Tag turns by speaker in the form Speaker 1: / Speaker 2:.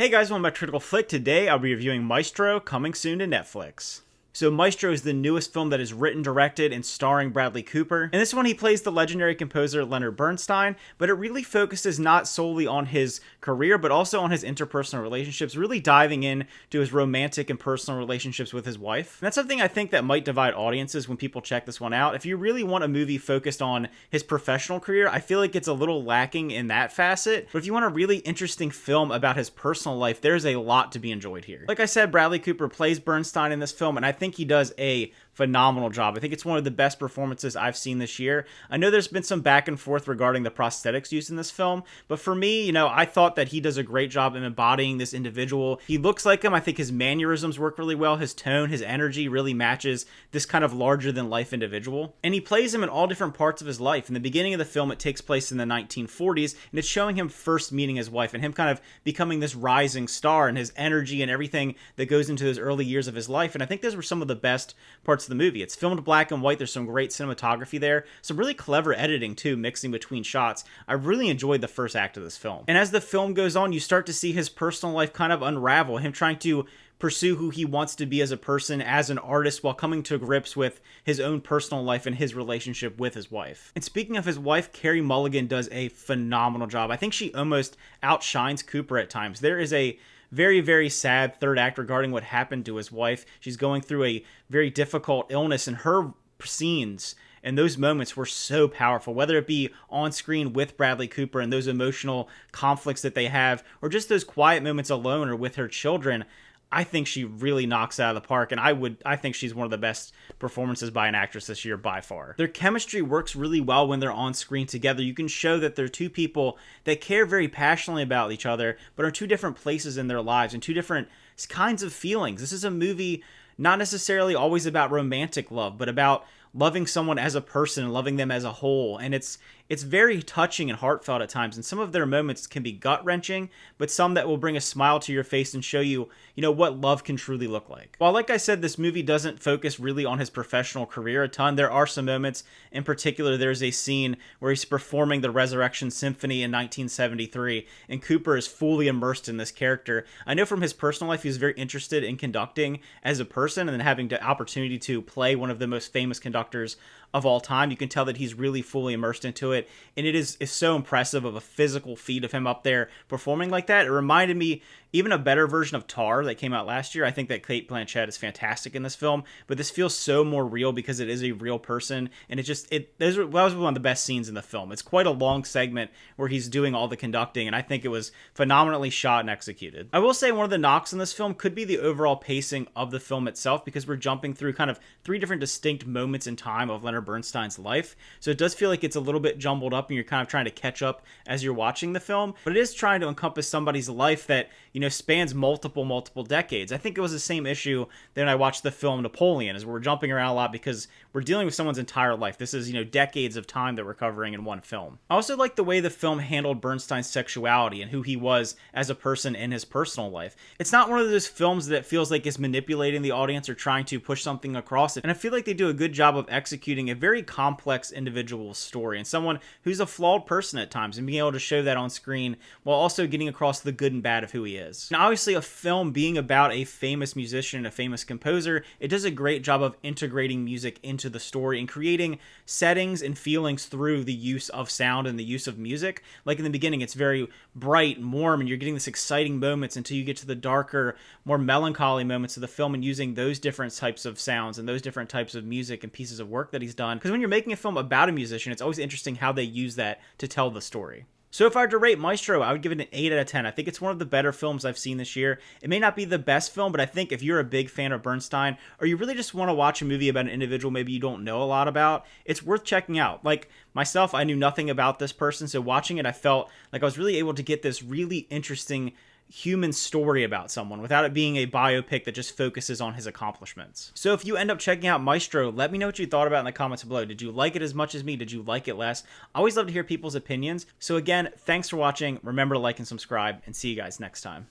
Speaker 1: Hey guys, welcome back to Critical Flick. Today I'll be reviewing Maestro, coming soon to Netflix. So Maestro is the newest film that is written, directed, and starring Bradley Cooper. In this one, he plays the legendary composer Leonard Bernstein, but it really focuses not solely on his career, but also on his interpersonal relationships, really diving in to his romantic and personal relationships with his wife. And that's something I think that might divide audiences when people check this one out. If you really want a movie focused on his professional career, I feel like it's a little lacking in that facet. But if you want a really interesting film about his personal life, there's a lot to be enjoyed here. Like I said, Bradley Cooper plays Bernstein in this film, and I think he does a phenomenal job. I think it's one of the best performances I've seen this year. I know there's been some back and forth regarding the prosthetics used in this film, but for me, I thought that he does a great job in embodying this individual. He looks like him. I think his mannerisms work really well. His tone, his energy really matches this kind of larger than life individual. And he plays him in all different parts of his life. In the beginning of the film, it takes place in the 1940s, and it's showing him first meeting his wife and him kind of becoming this rising star and his energy and everything that goes into those early years of his life. And I think those were some of the best parts of the movie. It's filmed black and white. There's some great cinematography there. Some really clever editing too, mixing between shots. I really enjoyed the first act of this film. And as the film goes on, you start to see his personal life kind of unravel, him trying to pursue who he wants to be as a person, as an artist, while coming to grips with his own personal life and his relationship with his wife. And speaking of his wife, Carey Mulligan does a phenomenal job. I think she almost outshines Cooper at times. There is a very, very sad third act regarding what happened to his wife. She's going through a very difficult illness, and her scenes and those moments were so powerful, whether it be on screen with Bradley Cooper and those emotional conflicts that they have, or just those quiet moments alone or with her children. I think she really knocks it out of the park, and I think she's one of the best performances by an actress this year by far. Their chemistry works really well when they're on screen together. You can show that they're two people that care very passionately about each other, but are two different places in their lives and two different kinds of feelings. This is a movie not necessarily always about romantic love, but about loving someone as a person and loving them as a whole. And it's very touching and heartfelt at times. And some of their moments can be gut-wrenching, but some that will bring a smile to your face and show you, what love can truly look like. While, like I said, this movie doesn't focus really on his professional career a ton, there are some moments. In particular, there's a scene where he's performing the Resurrection Symphony in 1973, and Cooper is fully immersed in this character. I know from his personal life, he was very interested in conducting as a person, and then having the opportunity to play one of the most famous conductors of all time. You can tell that he's really fully immersed into it, and it is so impressive of a physical feat of him up there performing like that. It reminded me even a better version of Tar that came out last year. I think that Cate Blanchett is fantastic in this film, but this feels so more real because it is a real person, and that was one of the best scenes in the film. It's quite a long segment where he's doing all the conducting, and I think it was phenomenally shot and executed. I will say one of the knocks in this film could be the overall pacing of the film itself, because we're jumping through kind of three different distinct moments in time of Leonard Bernstein's life, so it does feel like it's a little bit jumbled up, and you're kind of trying to catch up as you're watching the film, but it is trying to encompass somebody's life that spans multiple decades. I think it was the same issue that when I watched the film Napoleon, is we're jumping around a lot because we're dealing with someone's entire life. This is, decades of time that we're covering in one film. I also like the way the film handled Bernstein's sexuality and who he was as a person in his personal life. It's not one of those films that feels like it's manipulating the audience or trying to push something across it. And I feel like they do a good job of executing a very complex individual story and someone who's a flawed person at times, and being able to show that on screen while also getting across the good and bad of who he is. Now, obviously, a film being about a famous musician and a famous composer, it does a great job of integrating music into the story and creating settings and feelings through the use of sound and the use of music. Like in the beginning, it's very bright and warm, and you're getting this exciting moments until you get to the darker, more melancholy moments of the film, and using those different types of sounds and those different types of music and pieces of work that he's done. Because when you're making a film about a musician, it's always interesting how they use that to tell the story. So if I were to rate Maestro, I would give it an 8 out of 10. I think it's one of the better films I've seen this year. It may not be the best film, but I think if you're a big fan of Bernstein, or you really just want to watch a movie about an individual maybe you don't know a lot about, it's worth checking out. Like myself, I knew nothing about this person, so watching it, I felt like I was really able to get this really interesting human story about someone without it being a biopic that just focuses on his accomplishments. So if you end up checking out Maestro, let me know what you thought about it in the comments below. Did you like it as much as me? Did you like it less? I always love to hear people's opinions. So again, thanks for watching. Remember to like and subscribe, and see you guys next time.